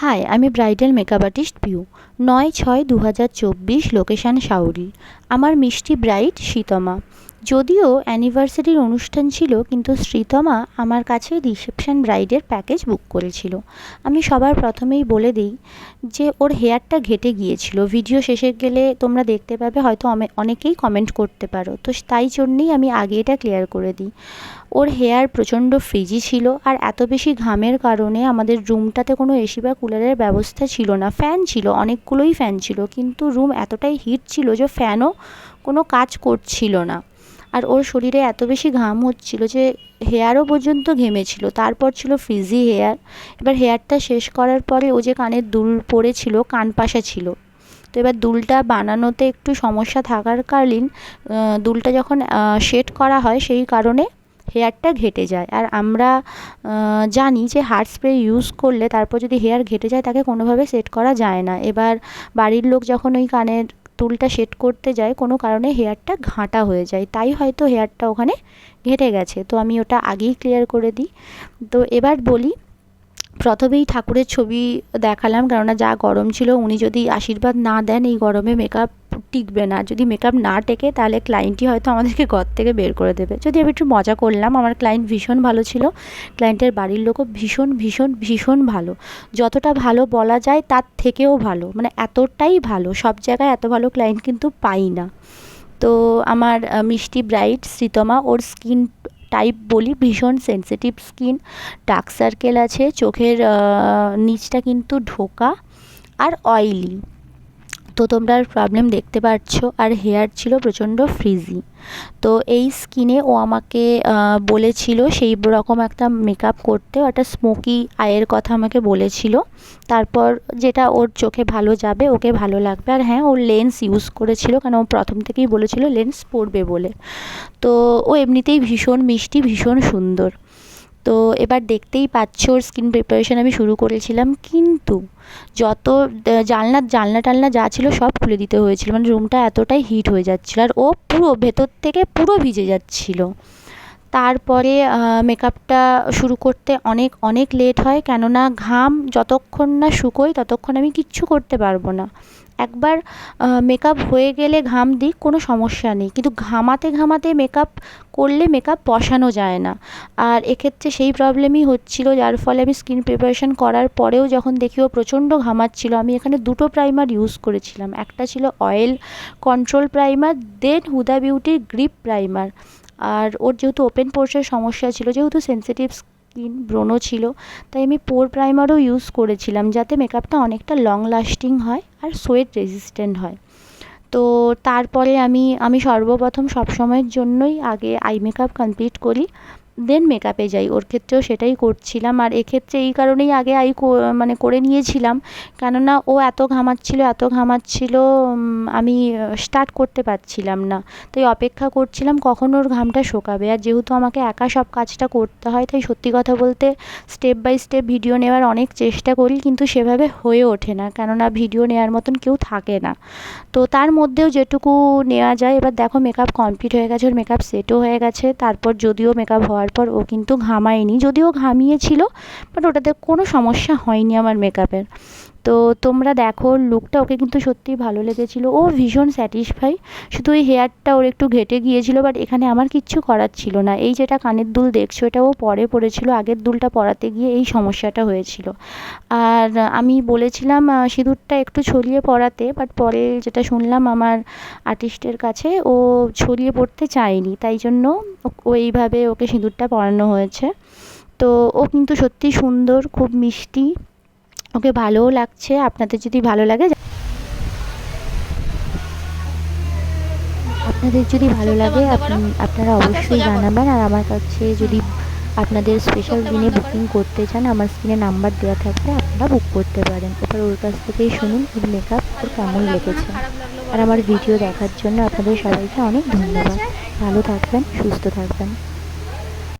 High, আমি bridal makeup artist Piu. ৯/৬/২০২৪, location Sauri. আমার মিষ্টি ব্রাইড শ্রীতমা। যদিও অ্যানিভার্সারির অনুষ্ঠান ছিল, কিন্তু শ্রীতমা আমার কাছে রিসেপশন ব্রাইডের প্যাকেজ বুক করেছিল। আমি সবার প্রথমেই বলে দিই যে ওর হেয়ারটা ঘেটে গিয়েছিল। ভিডিও শেষে গেলে তোমরা দেখতে পাবে, হয়তো অনেকেই কমেন্ট করতে পারো, তো তাই জন্যেই আমি আগে এটা ক্লিয়ার করে দিই। ওর হেয়ার প্রচণ্ড ফ্রিজি ছিল, আর এত বেশি ঘামের কারণে আমাদের রুমটাতে কোনো এসি বা কুলারের ব্যবস্থা ছিল না। ফ্যান ছিল, অনেকগুলোই ফ্যান ছিল, কিন্তু রুম এতটাই হিট ছিল যে ফ্যানও কোনো কাজ করছিল না। আর ওর শরীরে এত বেশি ঘাম হচ্ছিল যে হেয়ারও পর্যন্ত ঘেমেছিল। তারপর ছিল ফ্রিজি হেয়ার। এবার হেয়ারটা শেষ করার পরে ও যে কানের দুল পরেছিল, কানপাশা ছিল। তো এবার দুলটা বানানোতে একটু সমস্যা থাকার কালীন দুলটা যখন সেট করা হয়, সেই কারণে হেয়ারটা ঘেটে যায়। আর আমরা জানি যে হার্ড স্প্রে ইউজ করলে তারপর যদি হেয়ার ঘেটে যায়, তাকে কোনোভাবে সেট করা যায় না। এবার বাড়ির লোক যখন ওই কানের দুলটা সেট করতে যায়, কোনো কারণে হেয়ারটা ঘাঁটা হয়ে যায়, তাই হয়তো হেয়ারটা ওখানে ঘেটে গেছে। তো আমি ওটা আগেই ক্লিয়ার করে দিই। তো এবার বলি, প্রথমেই ঠাকুরের ছবি দেখালাম, কেননা যা গরম ছিল, উনি যদি আশীর্বাদ না দেন এই গরমে মেকআপ টিকবে না। যদি মেকআপ না টেকে, তাহলে ক্লায়েন্টই হয়তো আমাদেরকে ঘর থেকে বের করে দেবে। যদি আমি একটু মজা করলাম, আমার ক্লায়েন্ট ভীষণ ভালো ছিল। ক্লায়েন্টের বাড়ির লোকও ভীষণ ভীষণ ভীষণ ভালো। যতটা ভালো বলা যায় তার থেকেও ভালো, মানে এতটাই ভালো। সব জায়গায় এত ভালো ক্লায়েন্ট কিন্তু পাই না। তো আমার মিষ্টি ব্রাইড শ্রীতমা, ওর স্কিন টাইপ বলি ভীষণ সেনসিটিভ স্কিন। ডার্ক সার্কেল আছে, চোখের নিচটা কিন্তু ঢোকা আর অয়েলি। তো তোমরা প্রবলেম দেখতে পাচ্ছ। আর হেয়ার ছিল প্রচণ্ড ফ্রিজি। তো এই স্কিনে ও আমাকে বলেছিল সেই রকম একটা মেকআপ করতে। একটা স্মোকি আইয়ের কথা আমাকে বলেছিল। তারপর যেটা ওর চোখে ভালো যাবে, ওকে ভালো লাগবে। আর হ্যাঁ, ওর লেন্স ইউজ করেছিল, কারণ ও প্রথম থেকেই বলেছিল লেন্স পরবে বলে। তো ও এমনিতেই ভীষণ মিষ্টি, ভীষণ সুন্দর। তো এবার দেখতেই পাচ্ছ ওর স্কিন প্রিপারেশন আমি শুরু করেছিলাম, কিন্তু যত জানলা টালনা যা ছিল সব খুলে দিতে হয়েছিল, মানে রুমটা এতটাই হিট হয়ে যাচ্ছিলো, আর ও পুরো ভেতর থেকে পুরো ভিজে যাচ্ছিলো। তারপরে মেকআপটা শুরু করতে অনেক অনেক লেট হয়, কেননা ঘাম যতক্ষণ না শুকোয় ততক্ষণ আমি কিচ্ছু করতে পারবো না। একবার মেকআপ হয়ে গেলে ঘাম দিই, কোনো সমস্যা নেই, কিন্তু ঘামাতে ঘামাতে মেকআপ করলে মেকআপ বসানো যায় না। আর এক্ষেত্রে সেই প্রবলেমই হচ্ছিল, যার ফলে আমি স্কিন প্রিপারেশন করার পরেও যখন দেখি ও প্রচণ্ড ঘামাচ্ছিল, আমি এখানে দুটো প্রাইমার ইউজ করেছিলাম। একটা ছিল অয়েল কন্ট্রোল প্রাইমার, দেন হুদা বিউটির গ্রিপ প্রাইমার। আর ওর যেহেতু ওপেন পোরসের সমস্যা ছিল, যেহেতু সেনসিটিভ স্কিন, ব্রণ ছিল, তাই আমি পোর প্রাইমারও ইউজ করেছিলাম, যাতে মেকআপটা অনেকটা লং লাস্টিং হয় আর সোয়েট রেজিস্ট্যান্ট হয়। তো তারপরে আমি সর্বপ্রথম সবসময়ের জন্যই আগে আই মেকআপ কমপ্লিট করি, দেন মেকআপে যাই। ওর ক্ষেত্রেও সেটাই করছিলাম। আর এক্ষেত্রে এই কারণেই আগে মানে করে নিয়েছিলাম, কেননা ও এত ঘামাচ্ছিল, আমি স্টার্ট করতে পারছিলাম না। তাই অপেক্ষা করছিলাম কখন ওর ঘামটা শোকাবে। আর যেহেতু আমাকে একা সব কাজটা করতে হয়, তাই সত্যি কথা বলতে স্টেপ বাই স্টেপ ভিডিও নেওয়ার অনেক চেষ্টা করি, কিন্তু সেভাবে হয়ে ওঠে না, কেননা ভিডিও নেওয়ার মতন কেউ থাকে না। তো তার মধ্যেও যেটুকু নেওয়া যায়। এবার দেখো, মেকআপ কমপ্লিট হয়ে গেছে, ওর মেকআপ সেটও হয়ে গেছে। তারপর যদিও মেকআপ হওয়ার পর ও কিন্তু ঘামায়নি, যদিও ঘামিয়েছিল, বাট ওটাতে কোনো সমস্যা হয়নি আমার মেকআপের। তো তোমরা দেখো লুকটা, ওকে কিন্তু সত্যিই ভালো লেগেছিলো, ও ভীষণ স্যাটিসফাই। শুধু ওই হেয়ারটা ওর একটু ঘেটে গিয়েছিলো, বাট এখানে আমার কিচ্ছু করার ছিল না। এই যেটা কানের দুল দেখছো, এটা ও পরে পরেছিল, আগের দুলটা পরাতে গিয়ে এই সমস্যাটা হয়েছিল। আর আমি বলেছিলাম সিঁদুরটা একটু ছড়িয়ে পরাতে, বাট পরে যেটা শুনলাম আমার আর্টিস্টের কাছে, ও ছড়িয়ে পড়তে চায়নি, তাই জন্য এইভাবে ওকে সিঁদুরটা পরানো হয়েছে। তো ও কিন্তু সত্যি সুন্দর, খুব মিষ্টি, ওকে ভালোও লাগছে। আপনাদের যদি ভালো লাগে, আপনারা অবশ্যই জানাবেন। আর আমার কাছে যদি আপনাদের স্পেশাল দিনে বুকিং করতে চান, আমার স্ক্রিনে নাম্বার দেওয়া থাকলে আপনারা বুক করতে পারেন। এবার ওর কাছ থেকেই শুনুন ওর মেকআপ ওর কেমন লেগেছে। আর আমার ভিডিও দেখার জন্য আপনাদের সবাইকে অনেক ধন্যবাদ। ভালো থাকবেন, সুস্থ থাকবেন।